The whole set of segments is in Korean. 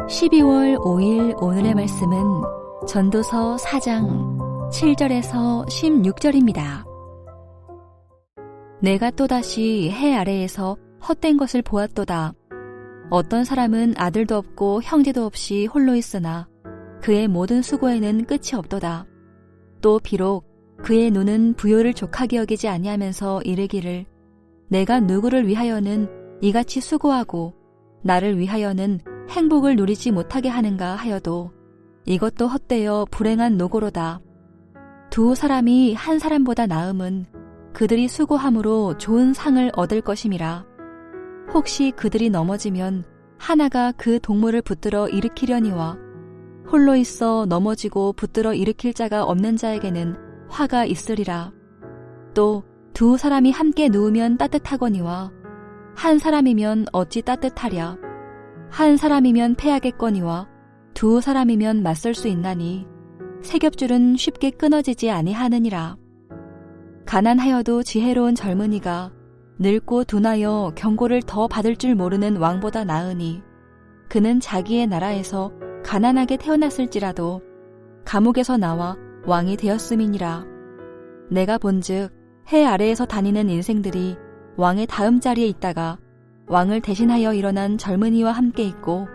(12월 5일) 오늘의 말씀은 전도서 4장 7절에서 16절입니다. 내가 또다시 해 아래에서 헛된 것을 보았도다. 어떤 사람은 아들도 없고 형제도 없이 홀로 있으나 그의 모든 수고에는 끝이 없도다. 또 비록 그의 눈은 부요를 족하게 여기지 아니하면서 이르기를 내가 누구를 위하여는 이같이 수고하고 나를 위하여는 행복을 누리지 못하게 하는가 하여도 이것도 헛되어 불행한 노고로다. 두 사람이 한 사람보다 나음은 그들이 수고함으로 좋은 상을 얻을 것임이라. 혹시 그들이 넘어지면 하나가 그 동물을 붙들어 일으키려니와 홀로 있어 넘어지고 붙들어 일으킬 자가 없는 자에게는 화가 있으리라. 또 두 사람이 함께 누우면 따뜻하거니와 한 사람이면 어찌 따뜻하랴. 한 사람이면 패하겠거니와 두 사람이면 맞설 수 있나니 세겹줄은 쉽게 끊어지지 아니하느니라. 가난하여도 지혜로운 젊은이가 늙고 둔하여 경고를 더 받을 줄 모르는 왕보다 나으니 그는 자기의 나라에서 가난하게 태어났을지라도 감옥에서 나와 왕이 되었음이니라. 내가 본즉 해 아래에서 다니는 인생들이 왕의 다음 자리에 있다가 왕을 대신하여 일어난 젊은이와 함께 있고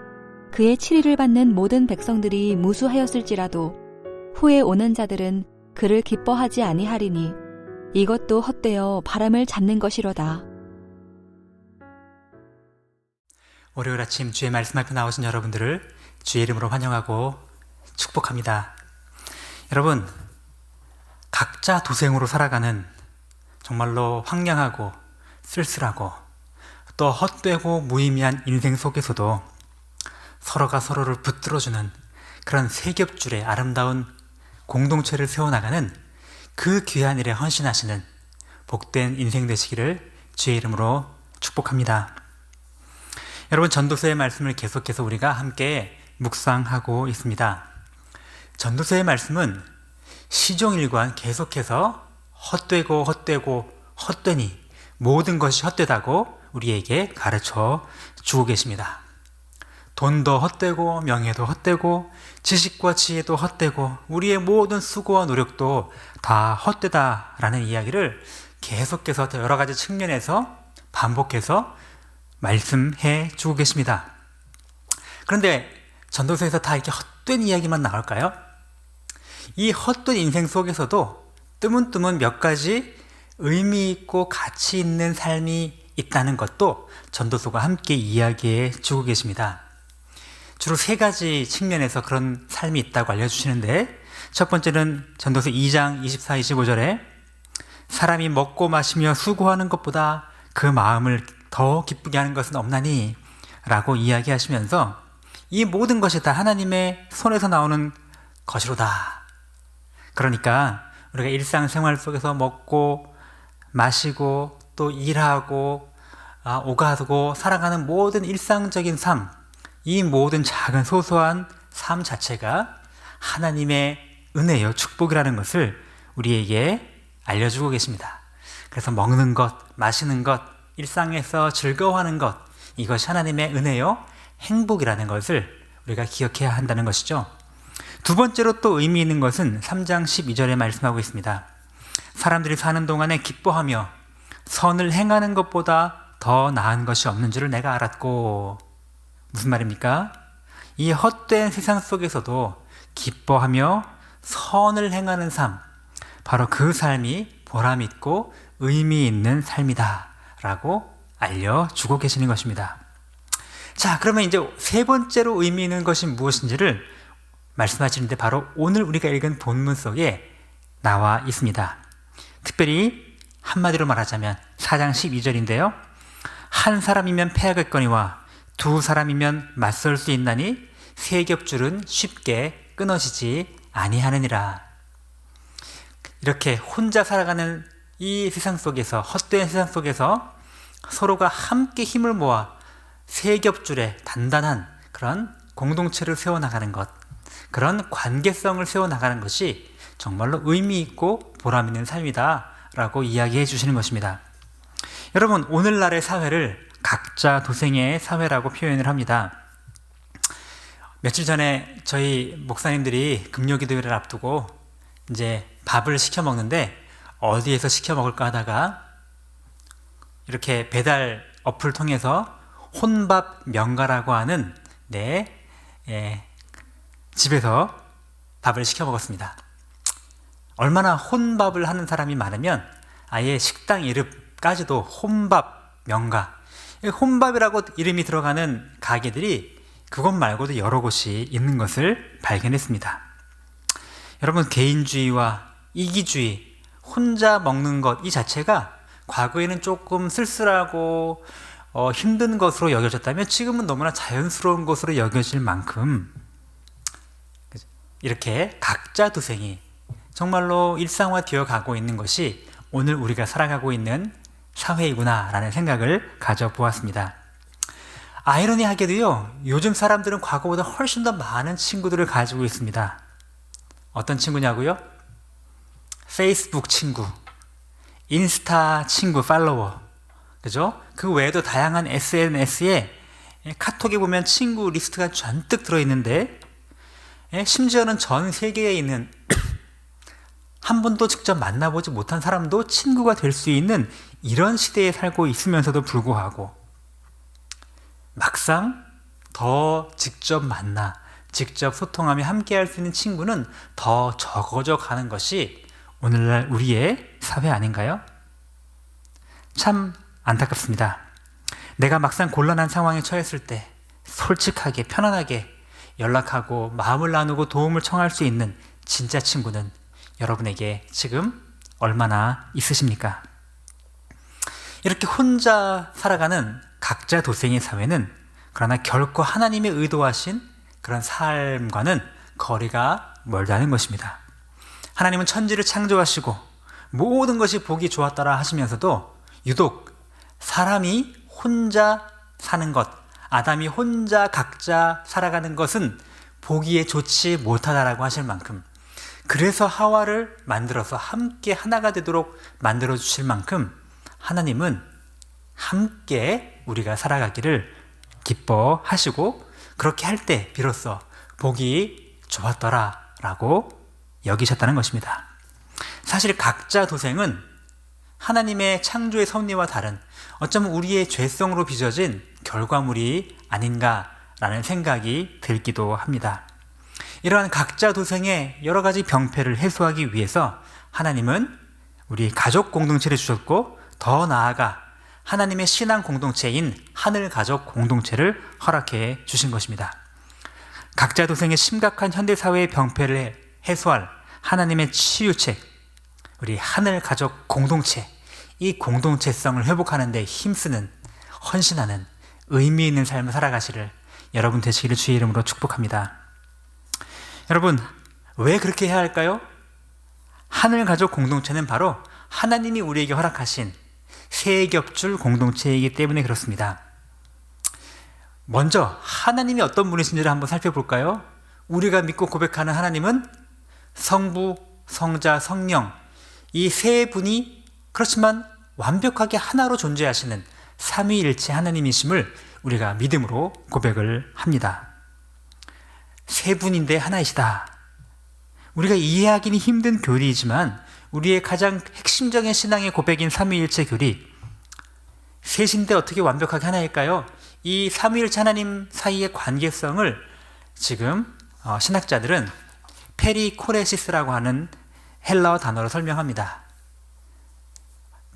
그의 치리를 받는 모든 백성들이 무수하였을지라도 후에 오는 자들은 그를 기뻐하지 아니하리니 이것도 헛되어 바람을 잡는 것이로다. 월요일 아침 주의 말씀 앞에 나오신 여러분들을 주의 이름으로 환영하고 축복합니다. 여러분, 각자 도생으로 살아가는 정말로 황량하고 쓸쓸하고 또 헛되고 무의미한 인생 속에서도 서로가 서로를 붙들어주는 그런 세겹줄의 아름다운 공동체를 세워나가는 그 귀한 일에 헌신하시는 복된 인생 되시기를 주의 이름으로 축복합니다. 여러분, 전도서의 말씀을 계속해서 우리가 함께 묵상하고 있습니다. 전도서의 말씀은 시종일관 계속해서 헛되고 헛되니 모든 것이 헛되다고 우리에게 가르쳐 주고 계십니다. 돈도 헛되고 명예도 헛되고 지식과 지혜도 헛되고 우리의 모든 수고와 노력도 다 헛되다라는 이야기를 계속해서 여러 가지 측면에서 반복해서 말씀해 주고 계십니다. 그런데 전도서에서 다 이렇게 헛된 이야기만 나올까요? 이 헛된 인생 속에서도 뜨문뜨문 몇 가지 의미 있고 가치 있는 삶이 있다는 것도 전도서가 함께 이야기해 주고 계십니다. 주로 세 가지 측면에서 그런 삶이 있다고 알려주시는데, 첫 번째는 전도서 2장 24, 25절에 사람이 먹고 마시며 수고하는 것보다 그 마음을 더 기쁘게 하는 것은 없나니 라고 이야기하시면서 이 모든 것이 다 하나님의 손에서 나오는 것이로다. 그러니까 우리가 일상생활 속에서 먹고 마시고 또 일하고 오가고 살아가는 모든 일상적인 삶, 이 모든 작은 소소한 삶 자체가 하나님의 은혜요, 축복이라는 것을 우리에게 알려주고 계십니다. 그래서 먹는 것, 마시는 것, 일상에서 즐거워하는 것, 이것이 하나님의 은혜요, 행복이라는 것을 우리가 기억해야 한다는 것이죠. 두 번째로 또 의미 있는 것은 3장 12절에 말씀하고 있습니다. 사람들이 사는 동안에 기뻐하며 선을 행하는 것보다 더 나은 것이 없는 줄을 내가 알았고. 무슨 말입니까? 이 헛된 세상 속에서도 기뻐하며 선을 행하는 삶, 바로 그 삶이 보람있고 의미 있는 삶이다 라고 알려주고 계시는 것입니다. 자, 그러면 이제 세 번째로 의미 있는 것이 무엇인지를 말씀하시는데 바로 오늘 우리가 읽은 본문 속에 나와 있습니다. 특별히 한마디로 말하자면 4장 12절인데요. 한 사람이면 패하겠거니와 두 사람이면 맞설 수 있나니 세 겹줄은 쉽게 끊어지지 아니하느니라. 이렇게 혼자 살아가는 이 세상 속에서, 헛된 세상 속에서 서로가 함께 힘을 모아 세 겹줄의 단단한 그런 공동체를 세워나가는 것, 그런 관계성을 세워나가는 것이 정말로 의미 있고 보람 있는 삶이다 라고 이야기해 주시는 것입니다. 여러분, 오늘날의 사회를 각자 도생의 사회라고 표현을 합니다. 며칠 전에 저희 목사님들이 금요기도회를 앞두고 이제 밥을 시켜 먹는데 어디에서 시켜 먹을까 하다가 이렇게 배달 어플 통해서 혼밥 명가라고 하는 집에서 밥을 시켜 먹었습니다. 얼마나 혼밥을 하는 사람이 많으면 아예 식당 이름까지도 혼밥 명가, 혼밥이라고 이름이 들어가는 가게들이 그것 말고도 여러 곳이 있는 것을 발견했습니다. 여러분, 개인주의와 이기주의, 혼자 먹는 것 이 자체가 과거에는 조금 쓸쓸하고 힘든 것으로 여겨졌다면 지금은 너무나 자연스러운 것으로 여겨질 만큼 이렇게 각자 도생이 정말로 일상화되어 가고 있는 것이 오늘 우리가 살아가고 있는 사회이구나라는 생각을 가져보았습니다. 아이러니하게도요, 요즘 사람들은 과거보다 훨씬 더 많은 친구들을 가지고 있습니다. 어떤 친구냐고요? 페이스북 친구, 인스타 친구, 팔로워, 그죠? 그 외에도 다양한 SNS에 카톡에 보면 친구 리스트가 잔뜩 들어있는데, 심지어는 전 세계에 있는 한 번도 직접 만나보지 못한 사람도 친구가 될 수 있는 이런 시대에 살고 있으면서도 불구하고 막상 더 직접 만나, 직접 소통하며 함께 할 수 있는 친구는 더 적어져 가는 것이 오늘날 우리의 사회 아닌가요? 참 안타깝습니다. 내가 막상 곤란한 상황에 처했을 때 솔직하게 편안하게 연락하고 마음을 나누고 도움을 청할 수 있는 진짜 친구는 여러분에게 지금 얼마나 있으십니까? 이렇게 혼자 살아가는 각자 도생의 사회는 그러나 결코 하나님의 의도하신 그런 삶과는 거리가 멀다는 것입니다. 하나님은 천지를 창조하시고 모든 것이 보기 좋았더라 하시면서도 유독 사람이 혼자 사는 것, 아담이 혼자 각자 살아가는 것은 보기에 좋지 못하다라고 하실 만큼, 그래서 하와를 만들어서 함께 하나가 되도록 만들어 주실 만큼 하나님은 함께 우리가 살아가기를 기뻐하시고 그렇게 할 때 비로소 보기 좋았더라 라고 여기셨다는 것입니다. 사실 각자 도생은 하나님의 창조의 섭리와 다른 어쩌면 우리의 죄성으로 빚어진 결과물이 아닌가라는 생각이 들기도 합니다. 이러한 각자 도생의 여러 가지 병폐를 해소하기 위해서 하나님은 우리 가족 공동체를 주셨고 더 나아가 하나님의 신앙 공동체인 하늘 가족 공동체를 허락해 주신 것입니다. 각자 도생의 심각한 현대사회의 병폐를 해소할 하나님의 치유책, 우리 하늘 가족 공동체, 이 공동체성을 회복하는 데 힘쓰는, 헌신하는, 의미 있는 삶을 살아가시를 여러분 되시기를 주의 이름으로 축복합니다. 여러분, 왜 그렇게 해야 할까요? 하늘 가족 공동체는 바로 하나님이 우리에게 허락하신 세 겹줄 공동체이기 때문에 그렇습니다. 먼저 하나님이 어떤 분이신지를 한번 살펴볼까요? 우리가 믿고 고백하는 하나님은 성부, 성자, 성령, 이 세 분이 그렇지만 완벽하게 하나로 존재하시는 삼위일체 하나님이심을 우리가 믿음으로 고백을 합니다. 세 분인데 하나이시다. 우리가 이해하기는 힘든 교리이지만 우리의 가장 핵심적인 신앙의 고백인 삼위일체 교리, 셋인데 어떻게 완벽하게 하나일까요? 이 삼위일체 하나님 사이의 관계성을 지금 신학자들은 페리코레시스라고 하는 헬라어 단어로 설명합니다.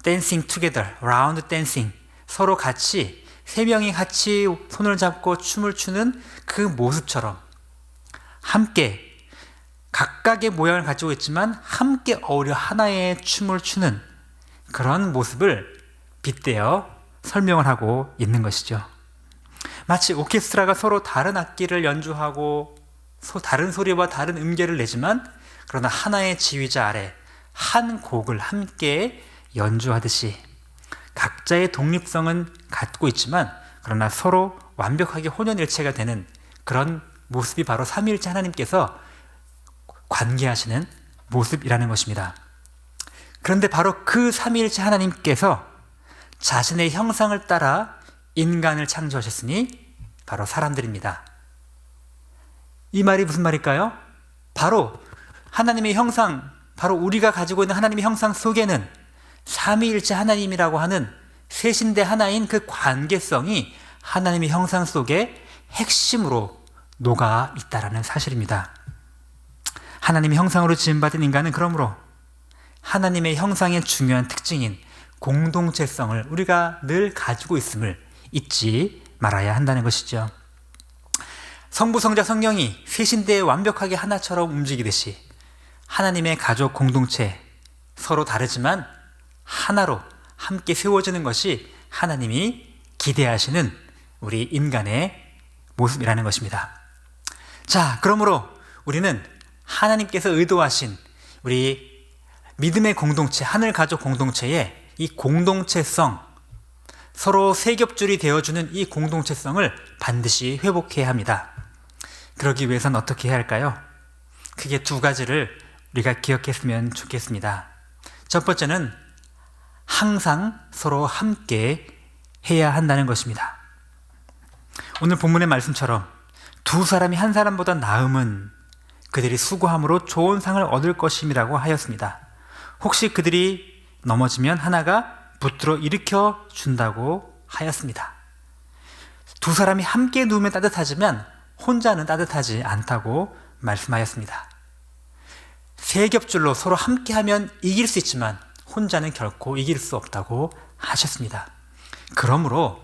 dancing together, round dancing, 서로 같이 세 명이 같이 손을 잡고 춤을 추는 그 모습처럼 함께 각각의 모양을 가지고 있지만 함께 어우러 하나의 춤을 추는 그런 모습을 빗대어 설명을 하고 있는 것이죠. 마치 오케스트라가 서로 다른 악기를 연주하고 다른 소리와 다른 음계를 내지만 그러나 하나의 지휘자 아래 한 곡을 함께 연주하듯이 각자의 독립성은 갖고 있지만 그러나 서로 완벽하게 혼연일체가 되는 그런 모습이 바로 삼위일체 하나님께서 관계하시는 모습이라는 것입니다. 그런데 바로 그 삼위일체 하나님께서 자신의 형상을 따라 인간을 창조하셨으니 바로 사람들입니다. 이 말이 무슨 말일까요? 바로 하나님의 형상, 바로 우리가 가지고 있는 하나님의 형상 속에는 삼위일체 하나님이라고 하는 셋인데 하나인 그 관계성이 하나님의 형상 속에 핵심으로 녹아 있다라는 사실입니다. 하나님의 형상으로 지음받은 인간은 그러므로 하나님의 형상의 중요한 특징인 공동체성을 우리가 늘 가지고 있음을 잊지 말아야 한다는 것이죠. 성부, 성자, 성령이 셋인데 완벽하게 하나처럼 움직이듯이 하나님의 가족 공동체, 서로 다르지만 하나로 함께 세워지는 것이 하나님이 기대하시는 우리 인간의 모습이라는 것입니다. 자, 그러므로 우리는 하나님께서 의도하신 우리 믿음의 공동체, 하늘 가족 공동체의 이 공동체성, 서로 세 겹줄이 되어주는 이 공동체성을 반드시 회복해야 합니다. 그러기 위해서는 어떻게 해야 할까요? 크게 두 가지를 우리가 기억했으면 좋겠습니다. 첫 번째는 항상 서로 함께 해야 한다는 것입니다. 오늘 본문의 말씀처럼 두 사람이 한 사람보다 나음은 그들이 수고함으로 좋은 상을 얻을 것임이라고 하였습니다. 혹시 그들이 넘어지면 하나가 붙들어 일으켜 준다고 하였습니다. 두 사람이 함께 누우면 따뜻하지만 혼자는 따뜻하지 않다고 말씀하였습니다. 세 겹줄로 서로 함께하면 이길 수 있지만 혼자는 결코 이길 수 없다고 하셨습니다. 그러므로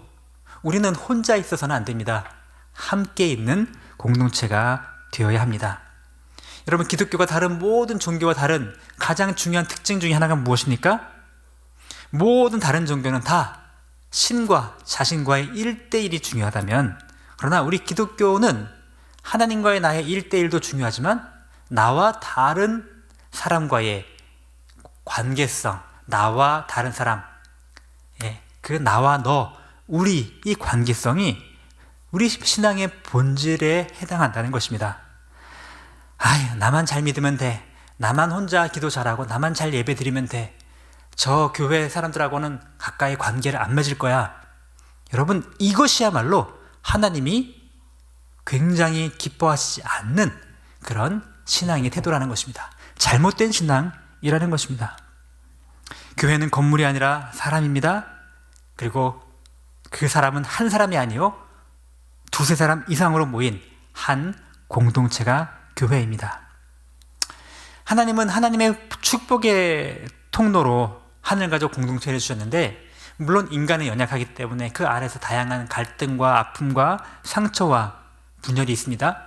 우리는 혼자 있어서는 안 됩니다. 함께 있는 공동체가 되어야 합니다. 여러분, 기독교가 다른 모든 종교와 다른 가장 중요한 특징 중에 하나가 무엇입니까? 모든 다른 종교는 다 신과 자신과의 1대1이 중요하다면, 그러나 우리 기독교는 하나님과의 나의 1대1도 중요하지만 나와 다른 사람과의 관계성, 나와 다른 사람, 그 나와 너, 우리 이 관계성이 우리 신앙의 본질에 해당한다는 것입니다. 아유, 나만 잘 믿으면 돼. 나만 혼자 기도 잘하고 나만 잘 예배 드리면 돼. 저 교회 사람들하고는 가까이 관계를 안 맺을 거야. 여러분, 이것이야말로 하나님이 굉장히 기뻐하시지 않는 그런 신앙의 태도라는 것입니다. 잘못된 신앙이라는 것입니다. 교회는 건물이 아니라 사람입니다. 그리고 그 사람은 한 사람이 아니요 두세 사람 이상으로 모인 한 공동체가 교회입니다. 하나님은 하나님의 축복의 통로로 하늘가족 공동체를 주셨는데 물론 인간은 연약하기 때문에 그 안에서 다양한 갈등과 아픔과 상처와 분열이 있습니다.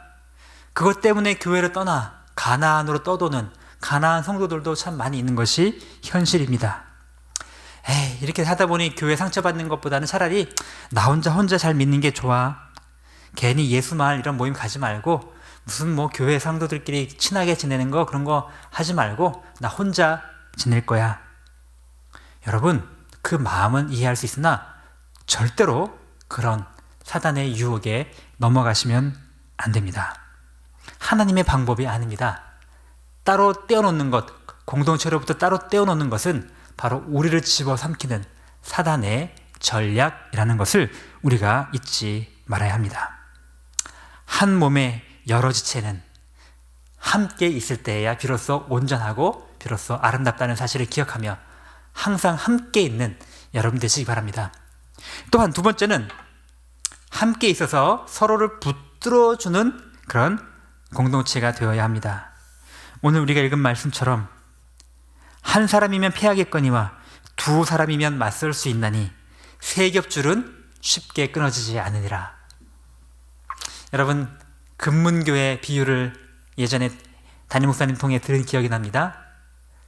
그것 때문에 교회를 떠나 가나안으로 떠도는 가나안 성도들도 참 많이 있는 것이 현실입니다. 이렇게 하다 보니 교회 상처받는 것보다는 차라리 나 혼자 잘 믿는 게 좋아. 괜히 예수마을 이런 모임 가지 말고 무슨 뭐 교회 성도들끼리 친하게 지내는 거 그런 거 하지 말고 나 혼자 지낼 거야. 여러분, 그 마음은 이해할 수 있으나 절대로 그런 사단의 유혹에 넘어가시면 안 됩니다. 하나님의 방법이 아닙니다. 따로 떼어놓는 것, 공동체로부터 따로 떼어놓는 것은 바로 우리를 집어삼키는 사단의 전략이라는 것을 우리가 잊지 말아야 합니다. 한 몸의 여러 지체는 함께 있을 때에야 비로소 온전하고 비로소 아름답다는 사실을 기억하며 항상 함께 있는 여러분 되시기 바랍니다. 또한 두 번째는 함께 있어서 서로를 붙들어주는 그런 공동체가 되어야 합니다. 오늘 우리가 읽은 말씀처럼 한 사람이면 패하겠거니와 두 사람이면 맞설 수 있나니 세 겹줄은 쉽게 끊어지지 않으니라. 여러분, 금문교의 비유를 예전에 담임 목사님 통해 들은 기억이 납니다.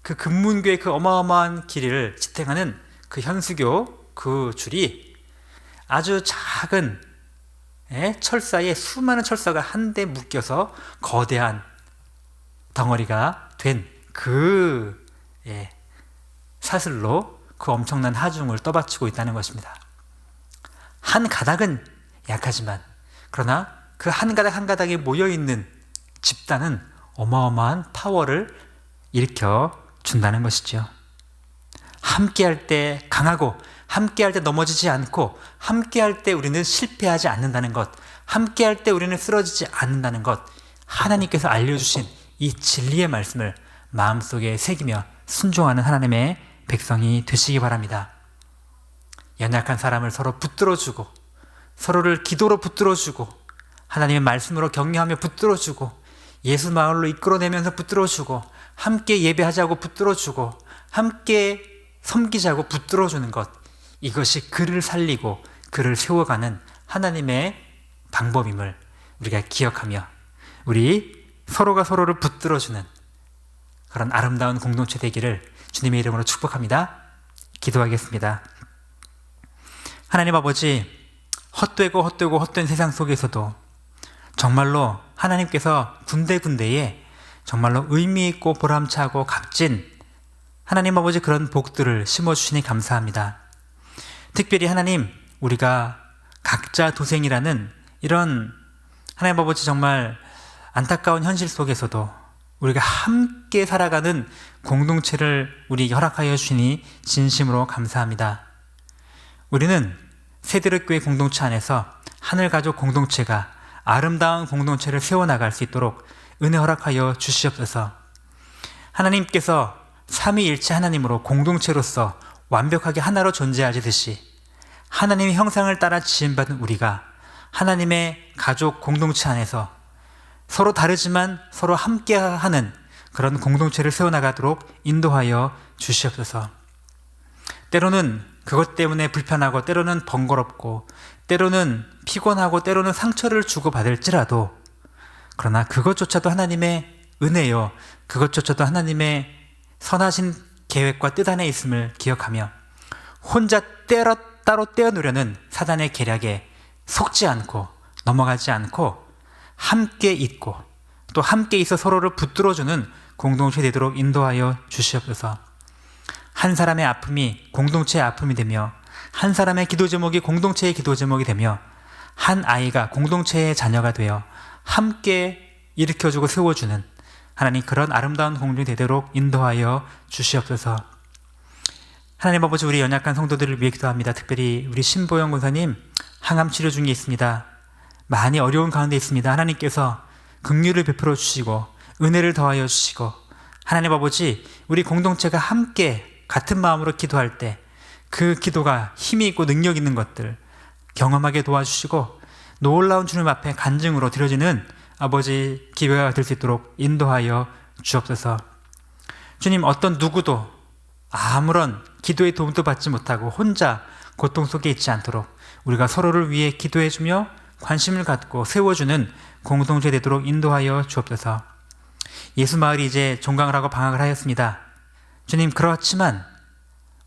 그 금문교의 그 어마어마한 길이를 지탱하는 그 현수교 그 줄이 아주 작은 철사에 수많은 철사가 한데 묶여서 거대한 덩어리가 된 그 사슬로 그 엄청난 하중을 떠받치고 있다는 것입니다. 한 가닥은 약하지만 그러나 그 한 가닥 한 가닥에 모여있는 집단은 어마어마한 파워를 일으켜 준다는 것이죠. 함께할 때 강하고 함께할 때 넘어지지 않고 함께할 때 우리는 실패하지 않는다는 것, 함께할 때 우리는 쓰러지지 않는다는 것, 하나님께서 알려주신 이 진리의 말씀을 마음속에 새기며 순종하는 하나님의 백성이 되시기 바랍니다. 연약한 사람을 서로 붙들어주고 서로를 기도로 붙들어주고 하나님의 말씀으로 격려하며 붙들어주고 예수 마을로 이끌어내면서 붙들어주고 함께 예배하자고 붙들어주고 함께 섬기자고 붙들어주는 것, 이것이 그를 살리고 그를 세워가는 하나님의 방법임을 우리가 기억하며 우리 서로가 서로를 붙들어주는 그런 아름다운 공동체 되기를 주님의 이름으로 축복합니다. 기도하겠습니다. 하나님 아버지, 헛된 세상 속에서도 정말로 하나님께서 군데군데에 정말로 의미 있고 보람차고 값진 하나님 아버지 그런 복들을 심어주시니 감사합니다. 특별히 하나님, 우리가 각자 도생이라는 이런 하나님 아버지 정말 안타까운 현실 속에서도 우리가 함께 살아가는 공동체를 우리에게 허락하여 주시니 진심으로 감사합니다. 우리는 새드릇교회 공동체 안에서 하늘가족 공동체가 아름다운 공동체를 세워나갈 수 있도록 은혜 허락하여 주시옵소서. 하나님께서 삼위일체 하나님으로 공동체로서 완벽하게 하나로 존재하시듯이 하나님의 형상을 따라 지음받은 우리가 하나님의 가족 공동체 안에서 서로 다르지만 서로 함께하는 그런 공동체를 세워나가도록 인도하여 주시옵소서. 때로는 그것 때문에 불편하고 때로는 번거롭고 때로는 피곤하고 때로는 상처를 주고받을지라도 그러나 그것조차도 하나님의 은혜요, 그것조차도 하나님의 선하신 계획과 뜻 안에 있음을 기억하며 혼자 따로 떼어놓으려는 사단의 계략에 속지 않고 넘어가지 않고 함께 있고 또 함께 있어 서로를 붙들어주는 공동체 되도록 인도하여 주시옵소서. 한 사람의 아픔이 공동체의 아픔이 되며 한 사람의 기도 제목이 공동체의 기도 제목이 되며 한 아이가 공동체의 자녀가 되어 함께 일으켜주고 세워주는 하나님 그런 아름다운 공동체 되도록 인도하여 주시옵소서. 하나님 아버지, 우리 연약한 성도들을 위해 기도합니다. 특별히 우리 신보영 권사님 항암 치료 중에 있습니다. 많이 어려운 가운데 있습니다. 하나님께서 긍휼을 베풀어 주시고 은혜를 더하여 주시고 하나님 아버지, 우리 공동체가 함께 같은 마음으로 기도할 때 그 기도가 힘이 있고 능력 있는 것들 경험하게 도와주시고 놀라운 주님 앞에 간증으로 드려지는 아버지 기회가 될 수 있도록 인도하여 주옵소서. 주님, 어떤 누구도 아무런 기도의 도움도 받지 못하고 혼자 고통 속에 있지 않도록 우리가 서로를 위해 기도해주며 관심을 갖고 세워주는 공동체 되도록 인도하여 주옵소서. 예수 마을이 이제 종강을 하고 방학을 하였습니다. 주님, 그렇지만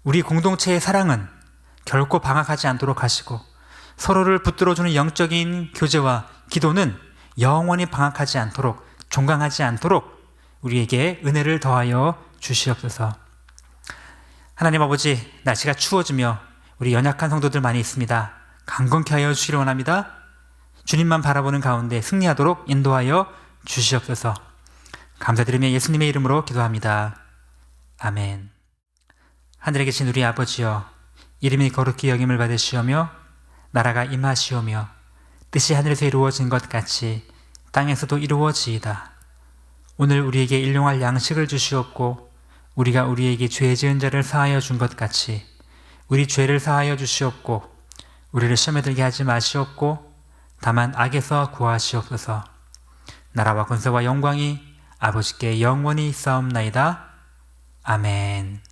우리 공동체의 사랑은 결코 방학하지 않도록 하시고 서로를 붙들어주는 영적인 교제와 기도는 영원히 방학하지 않도록, 종강하지 않도록 우리에게 은혜를 더하여 주시옵소서. 하나님 아버지, 날씨가 추워지며 우리 연약한 성도들 많이 있습니다. 강건케 하여 주시기 원합니다. 주님만 바라보는 가운데 승리하도록 인도하여 주시옵소서. 감사드리며 예수님의 이름으로 기도합니다. 아멘. 하늘에 계신 우리 아버지여, 이름이 거룩히 여김을 받으시오며 나라가 임하시오며 뜻이 하늘에서 이루어진 것 같이 땅에서도 이루어지이다. 오늘 우리에게 일용할 양식을 주시옵고 우리가 우리에게 죄 지은 자를 사하여 준 것 같이 우리 죄를 사하여 주시옵고 우리를 시험에 들게 하지 마시옵고 다만 악에서 구하시옵소서. 나라와 권세와 영광이 아버지께 영원히 있사옵나이다. 아멘.